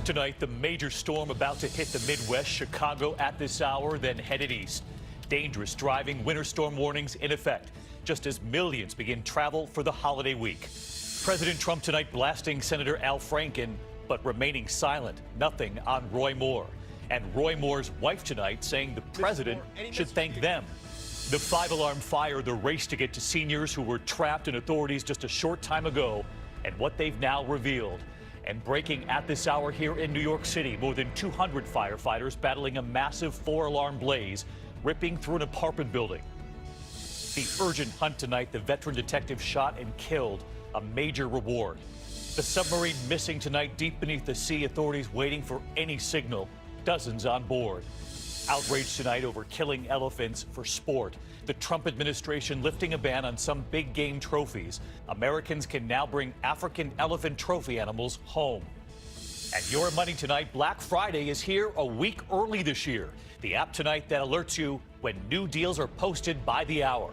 Tonight, the major storm about to hit the Midwest, Chicago at this hour, then headed east. Dangerous driving, winter storm warnings in effect, just as millions begin travel for the holiday week. President Trump tonight blasting Senator Al Franken, but remaining silent. Nothing on Roy Moore. And Roy Moore's wife tonight saying the president should thank them. The five-alarm fire, the race to get to seniors who were trapped in authorities just a short time ago, and what they've now revealed. And breaking at this hour here in New York City, more than 200 firefighters battling a massive four-alarm blaze ripping through an apartment building. The urgent hunt tonight, the veteran detective shot and killed, a major reward. The submarine missing tonight deep beneath the sea, authorities waiting for any signal, dozens on board. Outrage tonight over killing elephants for sport. The Trump administration lifting a ban on some big game trophies. Americans can now bring African elephant trophy animals home. And your money tonight, Black Friday is here a week early this year. The app tonight that alerts you when new deals are posted by the hour.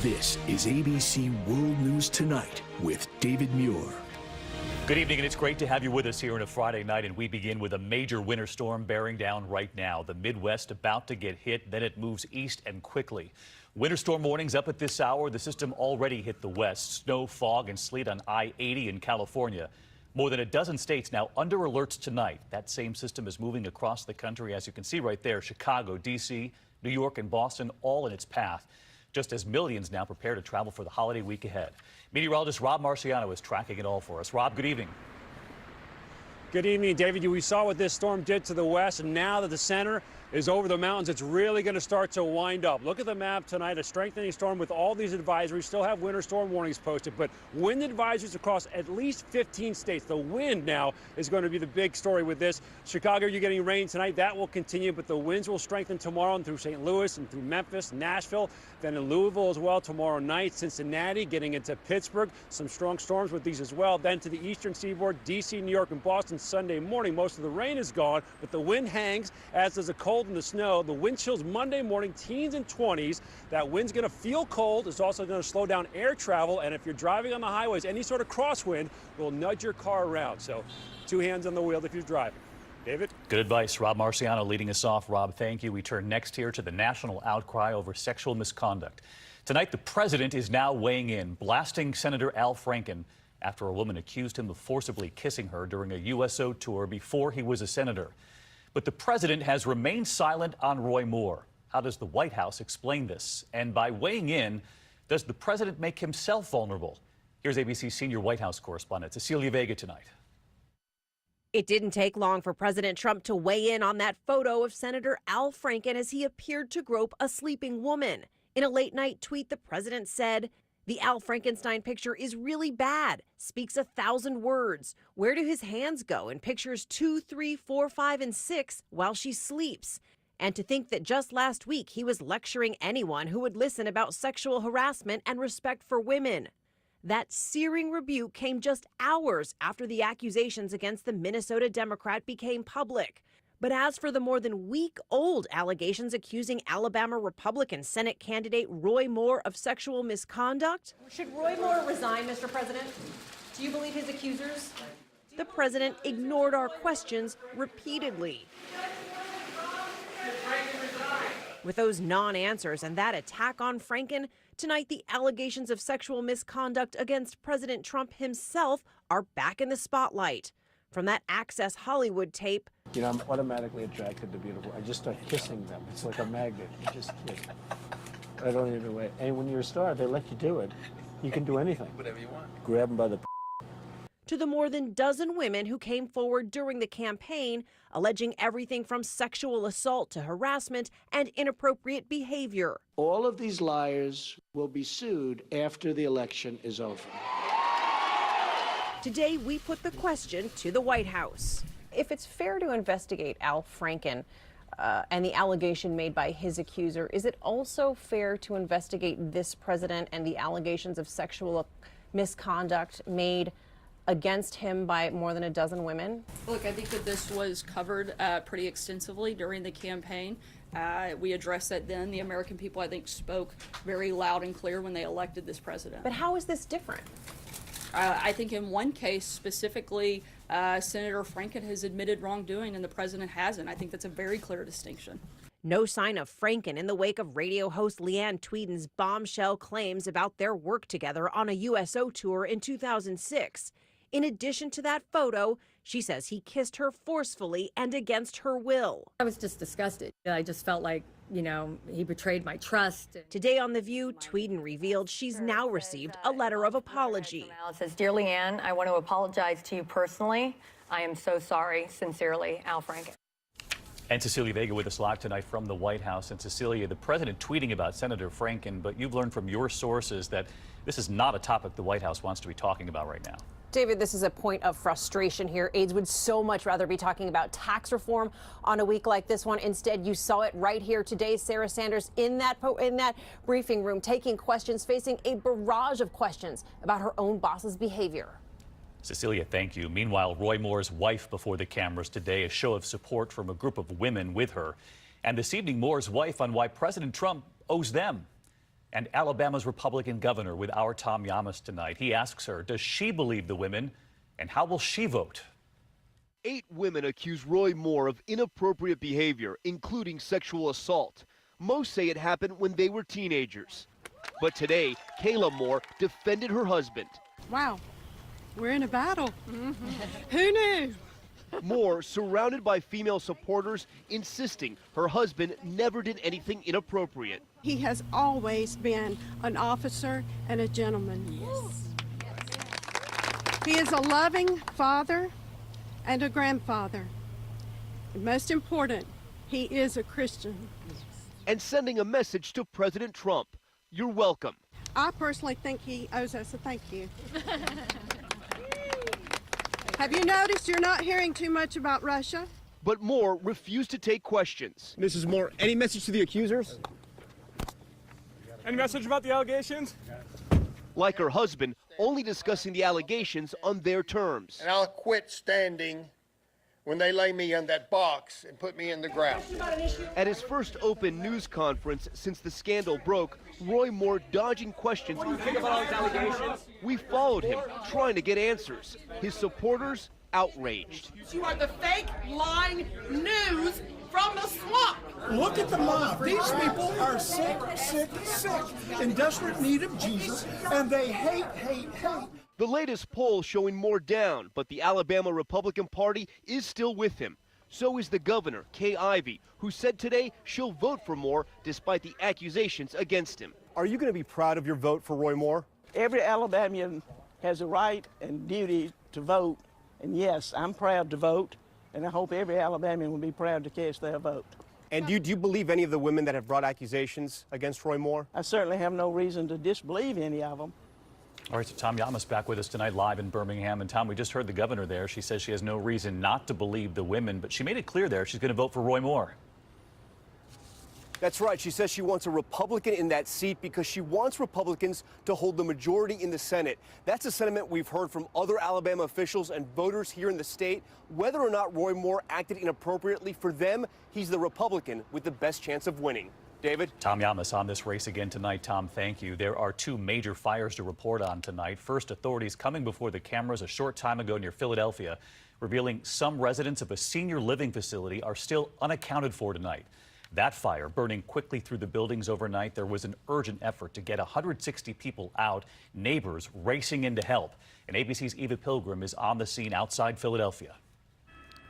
This is ABC World News Tonight with David Muir. Good evening, and it's great to have you with us here on a Friday night, and we begin with a major winter storm bearing down right now. The Midwest about to get hit, then it moves east and quickly. Winter storm warnings up at this hour. The system already hit the west. Snow, fog, and sleet on I-80 in California. More than a dozen states now under alerts tonight. That same system is moving across the country, as you can see right there. Chicago, D.C., New York, and Boston all in its path, just as millions now prepare to travel for the holiday week ahead. Meteorologist Rob Marciano is tracking it all for us. Rob, good evening. Good evening, David. We saw what this storm did to the west, and now that the center is over the mountains, it's really going to start to wind up. Look at the map tonight, a strengthening storm with all these advisories. Still have winter storm warnings posted, but wind advisories across at least 15 states. The wind now is going to be the big story with this. Chicago, you're getting rain tonight. That will continue, but the winds will strengthen tomorrow and through St. Louis and through Memphis, Nashville, then in Louisville as well tomorrow night. Cincinnati, getting into Pittsburgh. Some strong storms with these as well. Then to the eastern seaboard, D.C., New York, and Boston Sunday morning. Most of the rain is gone, but the wind hangs, as does the cold and the snow. The wind chills Monday morning, teens and 20s. That wind's going to feel cold. It's also going to slow down air travel, and if you're driving on the highways, any sort of crosswind will nudge your car around. So two hands on the wheel if you're driving. David? Good advice. Rob Marciano leading us off. Rob, thank you. We turn next here to the national outcry over sexual misconduct. Tonight, the president is now weighing in, blasting Senator Al Franken after a woman accused him of forcibly kissing her during a USO tour before he was a senator. But the president has remained silent on Roy Moore. How does the White House explain this? And by weighing in, does the president make himself vulnerable? Here's ABC senior White House correspondent Cecilia Vega tonight. It didn't take long for President Trump to weigh in on that photo of Senator Al Franken as he appeared to grope a sleeping woman. In a late-night tweet, the president said, "The Al Frankenstein picture is really bad, speaks 1,000 words. Where do his hands go in pictures 2, 3, 4, 5, and 6 while she sleeps? And to think that just last week he was lecturing anyone who would listen about sexual harassment and respect for women." That searing rebuke came just hours after the accusations against the Minnesota Democrat became public. But as for the more than week-old allegations accusing Alabama Republican Senate candidate Roy Moore of sexual misconduct, should Roy Moore resign, Mr. President? Do you believe his accusers? The president ignored our questions repeatedly. With those non-answers and that attack on Franken, tonight the allegations of sexual misconduct against President Trump himself are back in the spotlight. From that Access Hollywood tape, you know, I'm automatically attracted to beautiful. I just start kissing them. It's like a magnet. You just kiss. I don't even wait. And when you're a star, they let you do it. You can do anything. Whatever you want. Grab them by the to the more than dozen women who came forward during the campaign, alleging everything from sexual assault to harassment and inappropriate behavior. All of these liars will be sued after the election is over. Today, we put the question to the White House. If it's fair to investigate Al Franken and the allegation made by his accuser, is it also fair to investigate this president and the allegations of sexual misconduct made against him by more than a dozen women? Look, I think that this was covered pretty extensively during the campaign. We addressed that then. The American people, I think, spoke very loud and clear when they elected this president. But how is this different? I think in one case specifically, Senator Franken has admitted wrongdoing and the president hasn't. I think that's a very clear distinction. No sign of Franken in the wake of radio host Leanne Tweeden's bombshell claims about their work together on a USO tour in 2006. In addition to that photo, she says he kissed her forcefully and against her will. I was just disgusted. I just felt like, he betrayed my trust. Today on The View, Tweeden revealed she's now received a letter of apology. It says, "Dear Leanne, I want to apologize to you personally. I am so sorry. Sincerely, Al Franken." And Cecilia Vega with us live tonight from the White House. And Cecilia, the president tweeting about Senator Franken, but you've learned from your sources that this is not a topic the White House wants to be talking about right now. David, this is a point of frustration here. Aides would so much rather be talking about tax reform on a week like this one. Instead, you saw it right here today. Sarah Sanders in that briefing room taking questions, facing a barrage of questions about her own boss's behavior. Cecilia, thank you. Meanwhile, Roy Moore's wife before the cameras today, a show of support from a group of women with her. And this evening, Moore's wife on why President Trump owes them. And Alabama's Republican governor with our Tom Llamas tonight. He asks her, does she believe the women, and how will she vote? 8 women accuse Roy Moore of inappropriate behavior, including sexual assault. Most say it happened when they were teenagers. But today, Kayla Moore defended her husband. Wow, we're in a battle. Who knew? Moore, surrounded by female supporters, insisting her husband never did anything inappropriate. He has always been an officer and a gentleman. Yes. He is a loving father and a grandfather. And most important, he is a Christian. And sending a message to President Trump. You're welcome. I personally think he owes us a thank you. Have you noticed you're not hearing too much about Russia? But Moore refused to take questions. Mrs. Moore, any message to the accusers? Any message about the allegations? Like her husband, only discussing the allegations on their terms. And I'll quit standing when they lay me in that box and put me in the ground. At his first open news conference since the scandal broke, Roy Moore dodging questions. What do you think about all these allegations? We followed him, trying to get answers. His supporters outraged. You are the fake, lying news from the swamp. Look at the mob. These people are sick, in desperate need of Jesus, and they hate. The latest poll showing Moore down, but the Alabama Republican Party is still with him. So is the governor, Kay Ivey, who said today she'll vote for Moore despite the accusations against him. Are you going to be proud of your vote for Roy Moore? Every Alabamian has a right and duty to vote. And yes, I'm proud to vote, and I hope every Alabamian will be proud to cast their vote. And do you believe any of the women that have brought accusations against Roy Moore? I certainly have no reason to disbelieve any of them. All right, so Tom Llamas back with us tonight live in Birmingham. And Tom, we just heard the governor there. She says she has no reason not to believe the women, but she made it clear there she's going to vote for Roy Moore. That's right. She says she wants a Republican in that seat because she wants Republicans to hold the majority in the Senate. That's a sentiment we've heard from other Alabama officials and voters here in the state. Whether or not Roy Moore acted inappropriately, for them, he's the Republican with the best chance of winning. David? Tom Llamas on this race again tonight. Tom, thank you. There are 2 major fires to report on tonight. First, authorities coming before the cameras a short time ago near Philadelphia, revealing some residents of a senior living facility are still unaccounted for tonight. That fire burning quickly through the buildings overnight. There was an urgent effort to get 160 people out, neighbors racing in to help. And ABC's Eva Pilgrim is on the scene outside Philadelphia.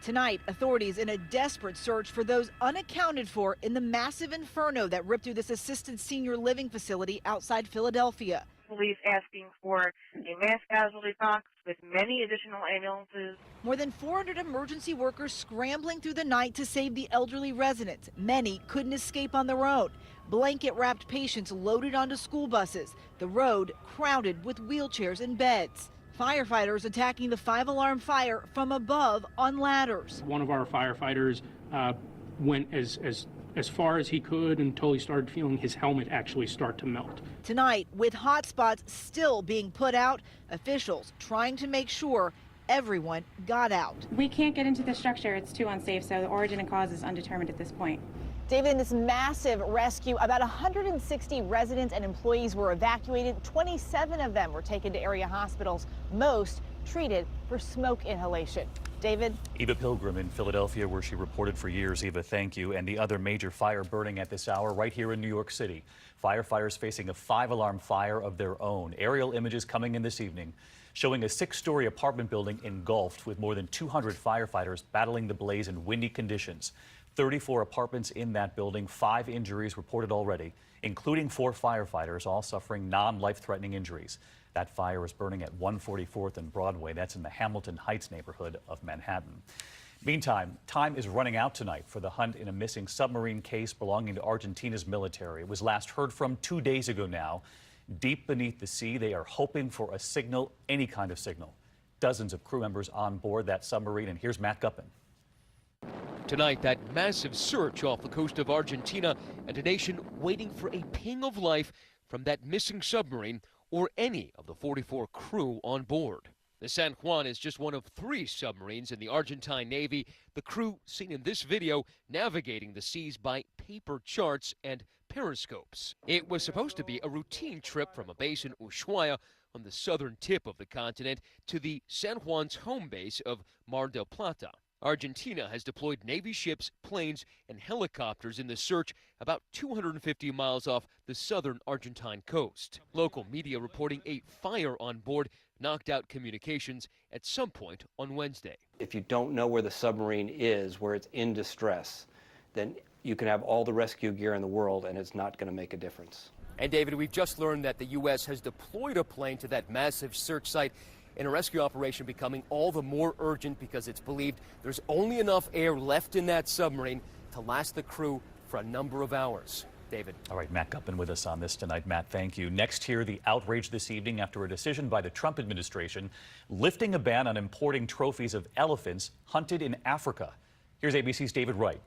Tonight, authorities in a desperate search for those unaccounted for in the massive inferno that ripped through this assisted senior living facility outside Philadelphia. Police asking for a mass casualty box with many additional ambulances. More than 400 emergency workers scrambling through the night to save the elderly residents. Many couldn't escape on their own. Blanket-wrapped patients loaded onto school buses. The road crowded with wheelchairs and beds. Firefighters attacking the 5-alarm fire from above on ladders. One of our firefighters went as far as he could until he started feeling his helmet actually start to melt. Tonight, with hot spots still being put out, officials trying to make sure everyone got out. We can't get into the structure. It's too unsafe, so the origin and cause is undetermined at this point. David, in this massive rescue, about 160 residents and employees were evacuated. 27 of them were taken to area hospitals. most treated for smoke inhalation. David? Eva Pilgrim in Philadelphia, where she reported for years. Eva, thank you. And the other major fire burning at this hour right here in New York City. Firefighters facing a 5-alarm fire of their own. Aerial images coming in this evening showing a 6-story apartment building engulfed with more than 200 firefighters battling the blaze in windy conditions. 34 apartments in that building, 5 injuries reported already, including 4 firefighters, all suffering non-life-threatening injuries. That fire is burning at 144th and Broadway. That's in the Hamilton Heights neighborhood of Manhattan. Meantime, time is running out tonight for the hunt in a missing submarine case belonging to Argentina's military. It was last heard from 2 days ago now. Deep beneath the sea, they are hoping for a signal, any kind of signal. Dozens of crew members on board that submarine, and here's Matt Guppin. Tonight, that massive search off the coast of Argentina and a nation waiting for a ping of life from that missing submarine or any of the 44 crew on board. The San Juan is just one of 3 submarines in the Argentine Navy. The crew seen in this video navigating the seas by paper charts and periscopes. It was supposed to be a routine trip from a base in Ushuaia on the southern tip of the continent to the San Juan's home base of Mar del Plata. Argentina has deployed Navy ships, planes, and helicopters in the search about 250 miles off the southern Argentine coast. Local media reporting a fire on board knocked out communications at some point on Wednesday. If you don't know where the submarine is, where it's in distress, then you can have all the rescue gear in the world and it's not going to make a difference. And David, we've just learned that the U.S. has deployed a plane to that massive search site in a rescue operation becoming all the more urgent because it's believed there's only enough air left in that submarine to last the crew for a number of hours. David. All right, Matt Guppin with us on this tonight. Matt, thank you. Next here, the outrage this evening after a decision by the Trump administration lifting a ban on importing trophies of elephants hunted in Africa. Here's ABC's David Wright.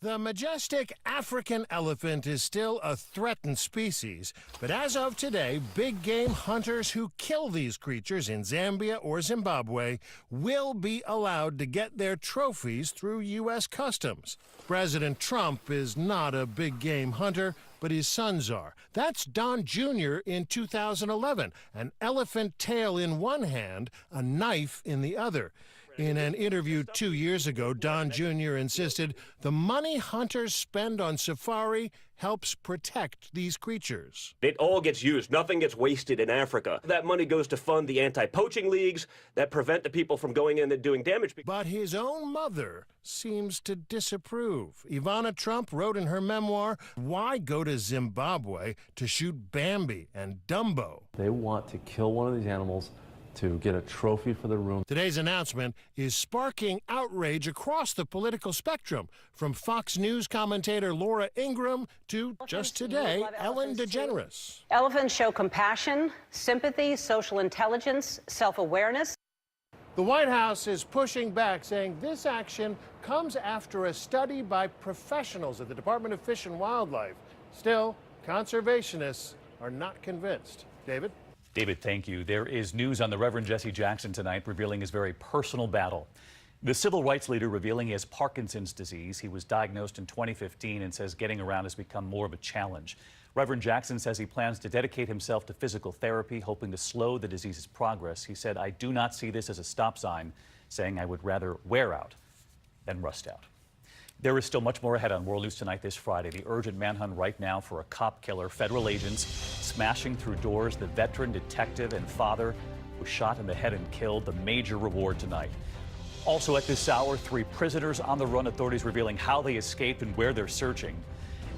The majestic African elephant is still a threatened species, but as of today, big game hunters who kill these creatures in Zambia or Zimbabwe will be allowed to get their trophies through U.S. Customs. President Trump is not a big game hunter, but his sons are. That's Don Jr. in 2011, an elephant tail in one hand, a knife in the other. In an interview 2 years ago, Don Jr. insisted the money hunters spend on safari helps protect these creatures. It all gets used. Nothing gets wasted in Africa. That money goes to fund the anti-poaching leagues that prevent the people from going in and doing damage. But his own mother seems to disapprove. Ivana Trump wrote in her memoir, "Why go to Zimbabwe to shoot Bambi and Dumbo?" They want to kill one of these animals to get a trophy for the room. Today's announcement is sparking outrage across the political spectrum, from Fox News commentator Laura Ingraham to, just today, Ellen DeGeneres. Elephants show compassion, sympathy, social intelligence, self-awareness. The White House is pushing back, saying this action comes after a study by professionals at the Department of Fish and Wildlife. Still, conservationists are not convinced. David? David, thank you. There is news on the Reverend Jesse Jackson tonight revealing his very personal battle. The civil rights leader revealing he has Parkinson's disease. He was diagnosed in 2015 and says getting around has become more of a challenge. Reverend Jackson says he plans to dedicate himself to physical therapy, hoping to slow the disease's progress. He said, "I do not see this as a stop sign," saying, "I would rather wear out than rust out." There is still much more ahead on World News Tonight this Friday. The urgent manhunt right now for a cop killer. Federal agents smashing through doors. The veteran detective and father was shot in the head and killed. The major reward tonight. Also at this hour, 3 prisoners on the run. Authorities revealing how they escaped and where they're searching.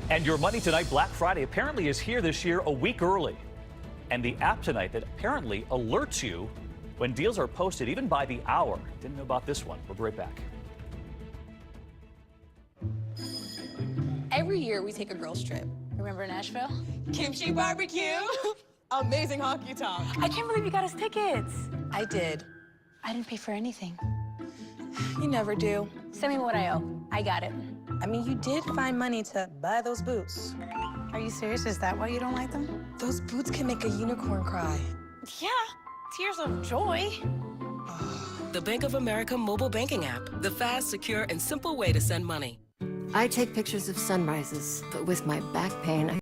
And your money tonight, Black Friday, apparently is here this year a week early. And the app tonight that apparently alerts you when deals are posted, even by the hour. Didn't know about this one. We'll be right back. Every year we take a girls trip. Remember Nashville? Kimchi barbecue. Amazing honky tonk. I can't believe you got us tickets. I did. I didn't pay for anything. You never do. Send me what I owe. I got it. I mean, you did find money to buy those boots. Are you serious? Is that why you don't like them? Those boots can make a unicorn cry. Yeah, tears of joy. The Bank of America mobile banking app. The fast, secure, and simple way to send money. I take pictures of sunrises, but with my back pain,